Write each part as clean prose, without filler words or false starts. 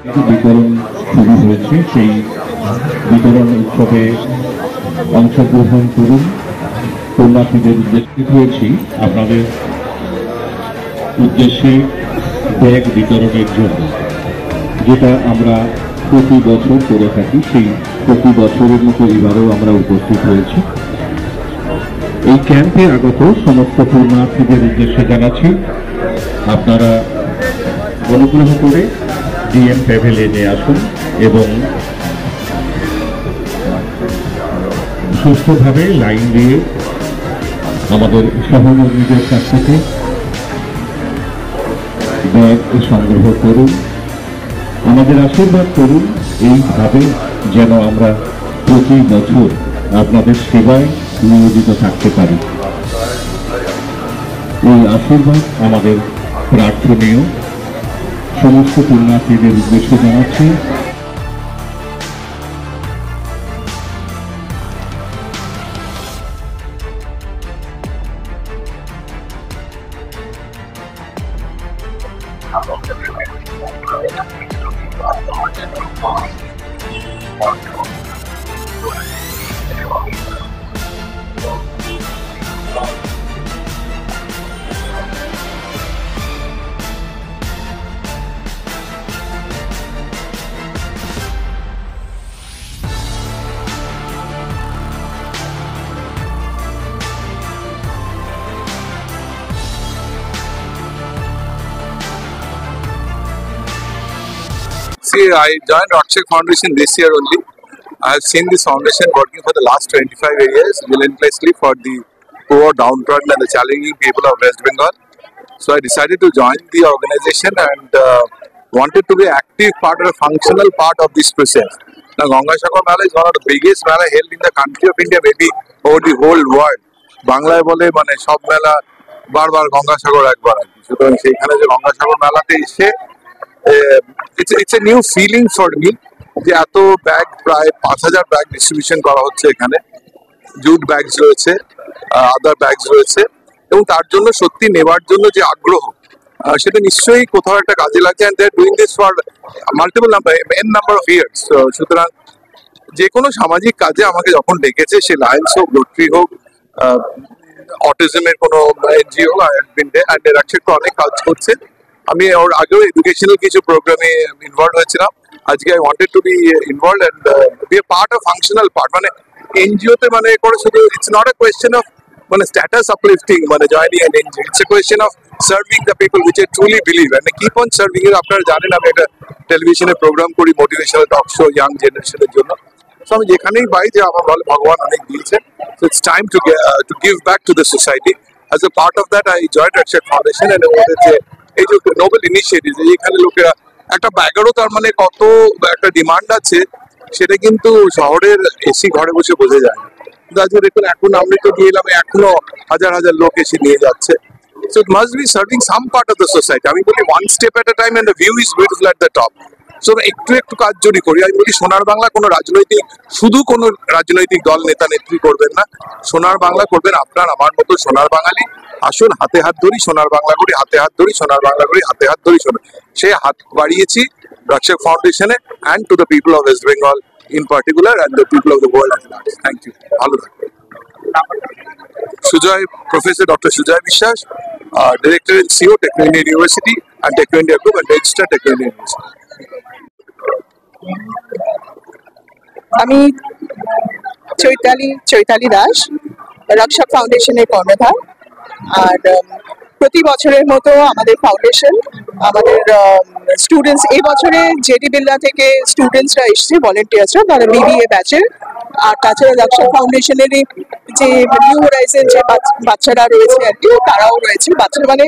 বিতরণ শুরু হয়েছে। সেই বিতরণ উৎসবে অংশগ্রহণ করুন। পুণ্যার্থীদের উদ্দেশ্যে হয়েছি আপনাদের উদ্দেশ্যে ব্যাগ বিতরণের জন্য, যেটা আমরা প্রতি বছর করে থাকি। সেই প্রতি বছরের মতো এবারেও আমরা উপস্থিত হয়েছি। এই ক্যাম্পে আগত সমস্ত পুণ্যার্থীদের উদ্দেশ্যে জানাচ্ছি, আপনারা অনুগ্রহ করে ডিএম প্যাভিলিয়নে আসুন এবং সুস্থভাবে লাইন দিয়ে আমাদের সহকর্মীদের কাছ থেকে ব্যাগ সংগ্রহ করুন। আমাদের আশীর্বাদ করুন এইভাবে যেন আমরা প্রতি বছর আপনাদের সেবায় নিয়োজিত থাকতে পারি। এই আশীর্বাদ আমাদের প্রার্থনীয়। সমস্ত পুণ্যার্থীদের উদ্দেশ্যে জানাচ্ছি, See, I joined Rakshak Foundation this year only. I have seen this foundation working for the last 25 years relentlessly for the poor, downtrodden and the challenging people of West Bengal. So I decided to join the organization and wanted to be an active part or a functional part of this process. Now, Gangashagar Mela is one of the biggest Mela held in the country of India, maybe over the whole world. Banglaয় বলে মানে সব মেলা বারবার গঙ্গাসাগর একবার আর কি। সুতরাং সেইখানে যে গঙ্গাসাগর মেলাতে এসে it's a new feeling for me যে এত ব্যাগ, প্রায় 5000 ব্যাগ ডিস্ট্রিবিউশন করা হচ্ছে এখানে। জুট ব্যাগস রয়েছে, আদার ব্যাগস রয়েছে, এবং তার জন্য সত্যি নেওয়ার জন্য যে আগ্রহ সেটা নিশ্চয়ই কোথাও একটা কাজে লাগছে। and they are doing this for multiple number of years. সুতরাং যে কোনো সামাজিক কাজে আমাকে যখন ডেকেছে, সে লায়ন্স হোক, রোটারি হোক, অটিজমের কোনো এনজিও, রাকশেক অনেক কাজ করছে। আমি ওর আগেও এডুকেশনাল কিছু প্রোগ্রামে ইনভলভ হয়েছিলাম। আজকে I wanted to be involve and be a part of functional part. মানে এনজিওতে মানে করে শুধু it's not a question of মানে স্ট্যাটাস আপলিফটিং, মানে joining an NGO. It's a question of serving the people which I truly believe and keep on serving. আপনারা জানেন আমি একটা টেলিভিশনে প্রোগ্রাম করি, মোটিভেশনাল টক শো ইয়াং জেনারেশনের জন্য। সো আমি যেখানেই পাই যে আমার ভালো ভগবান অনেক দিয়েছে। So it's time to give back to the society. As a part of that I joined Rakshak foundation and ওদের যে এই যে নোবেল ইনিশিয়েটিভ, এখানে লোকেরা একটা ব্যাগেরও তার মানে কত একটা ডিমান্ড আছে, সেটা কিন্তু শহরের এসি ঘরে বসে বোঝা যায় না। কিন্তু আজকে দেখুন, এখন আমি তো দিয়ে এলাম, এখনো হাজার হাজার লোক এসে নিয়ে যাচ্ছে। So it must be serving some part of the society. আমি বলি one step at a time and the view is beautiful at the top. So একটু একটু কাজ যদি করি, আমি বলি সোনার বাংলা কোনো রাজনৈতিক, শুধু কোনো রাজনৈতিক দল নেতা নেত্রী করবেন না, সোনার বাংলা করবেন আপনার আমার মতো সোনার বাঙালি। আসুন হাতে হাত ধরি, সোনার বাংলা করি, হাতে হাত ধরি, সোনার বাংলা করি, হাতে হাত ধরি। সেই হাত বাড়িয়েছি রাকশেক ফাউন্ডেশনে and to the people of West Bengal in particular and the people of the world at large. Thank you. ভালো থাকবেন। Sujoy, Professor Dr. Sujoy Vishwas, Director and CEO, Techno India University and Techno India Group and Registered Techno India University. আমি চৈতালি দাস, রাকশেক ফাউন্ডেশনের কর্ণধার। আর প্রতি বছরের মতো আমাদের foundation, আমাদের স্টুডেন্টস, এই বছরে জেডি বিল্লা থেকে স্টুডেন্টসরা এসেছে, ভলেন্টিয়ার্সরা, তারা বিবিএ ব্যাচের। আর তাছাড়া রাকশেক ফাউন্ডেশনেরই যে নিউ হরাইজন যে বাচ্চারা রয়েছে আর কি, তারাও রয়েছে। বাচ্চারা মানে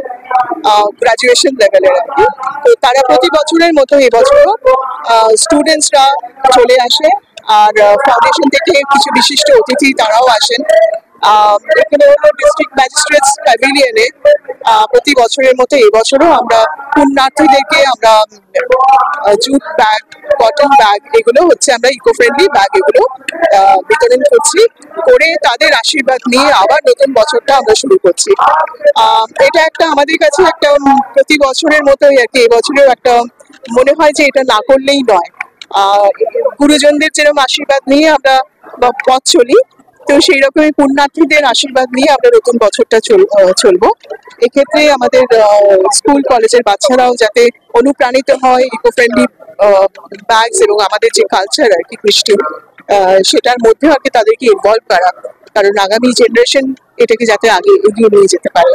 গ্রাজুয়েশন লেভেলের আর কি। তো তারা প্রতি বছরের মতো এবছরও স্টুডেন্টসরা চলে আসে। আর ফাউন্ডেশন থেকে কিছু বিশিষ্ট অতিথি তারাও আসেন। এখানে হলো ডিস্ট্রিক্ট ম্যাজিস্ট্রেটস প্যাভিলিয়নে প্রতি বছরের মতো এবছরও আমরা পুণ্যার্থীদেরকে আমরা জুট ব্যাগ, কটন ব্যাগ, এগুলো হচ্ছে আমরা ইকো ফ্রেন্ডলি ব্যাগ এগুলো বিতরণ করছি, করে তাদের আশীর্বাদ নিয়ে আবার নতুন বছরটা আমরা শুরু করছি। এটা একটা আমাদের কাছে একটা প্রতি বছরের মতোই আর কি, এবছরেও একটা মনে হয় যে এটা না করলেই নয়। গুরুজনদের যেরকম আশীর্বাদ নিয়ে আমরা পথ চলি, তো সেই রকমই পুণ্যার্থীদের আশীর্বাদ নিয়ে আমরা নতুন বছরটা চলবো। এক্ষেত্রে আমাদের স্কুল কলেজের বাচ্চারাও যাতে অনুপ্রাণিত হয় ইকো ফ্রেন্ডলি ব্যাগস এবং আমাদের যে কালচার আর কি কৃষ্টি, সেটার মধ্যে আর কি তাদেরকে ইনভলভ করা, কারণ আগামী জেনারেশন এটাকে যাতে আগে এগিয়ে নিয়ে যেতে পারে।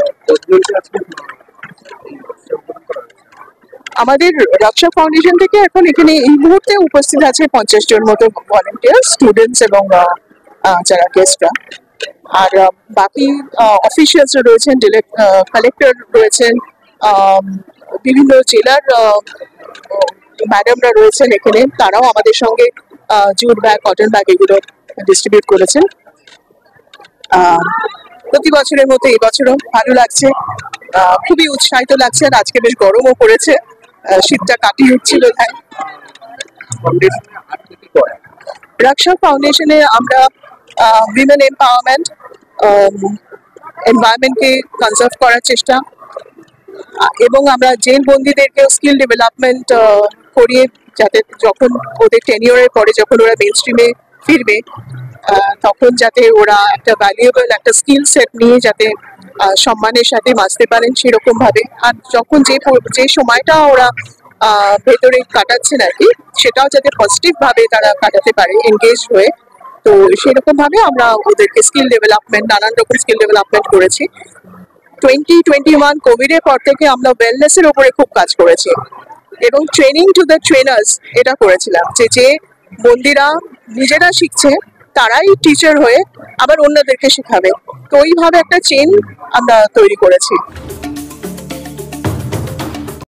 আমাদের রক্ষা ফাউন্ডেশন থেকে এখন এখানে এই মুহূর্তে উপস্থিত আছে 50 জন মতো ভলেন্টিয়ার, স্টুডেন্টস এবং যারা গেস্টরা। আর বাকি অফিসিয়ালস রয়েছেন, কালেক্টর রয়েছেন, বিভিন্ন জেলার ম্যাডামরা রয়েছেন এখানে, তারাও আমাদের সঙ্গে জুট ব্যাগ, কটন ব্যাগ এগুলো ডিস্ট্রিবিউট করেছেন। প্রতি বছরের মতো এবছরও ভালো লাগছে, খুবই উৎসাহিত লাগছে। আর আজকে বেশ গরমও পড়েছে, শীতটা কাটিয়ে উঠছিল। রক্ষা ফাউন্ডেশনে আমরা উইমেন এম্পাওয়ারমেন্ট, এনভায়রনমেন্টকে কনজার্ভ করার চেষ্টা, এবং আমরা জেল বন্দীদেরকেও স্কিল ডেভেলপমেন্ট করিয়ে, যাতে যখন ওদের টেনিওরের পরে যখন ওরা মেইন স্ট্রিমে ফিরবে, তখন যাতে ওরা একটা ভ্যালুয়েবল একটা স্কিল সেট নিয়ে যাতে সম্মানের সাথে বাঁচতে পারেন সেরকম ভাবে। আর যখন যে সময়টা ওরা ভেতরে কাটাচ্ছেন আর কি, সেটাও যাতে পজিটিভ ভাবে তারা কাটাতে পারে এনগেজ হয়ে। তো সেরকম ভাবে আমরা ওদেরকে স্কিল ডেভেলপমেন্ট, নানান রকম স্কিল ডেভেলপমেন্ট করেছি। 2021 কোভিডের পর থেকে আমরা ওয়েলনেসের উপরে খুব কাজ করেছি, এবং ট্রেনিং টু দ্য ট্রেনার্স এটা করেছিলাম, যে বন্দিরা নিজেরা শিখছে তারাই টিচার হয়ে আবার অন্যদেরকে শেখাবে। তো ওইভাবে একটা চেন আমরা তৈরি করেছি।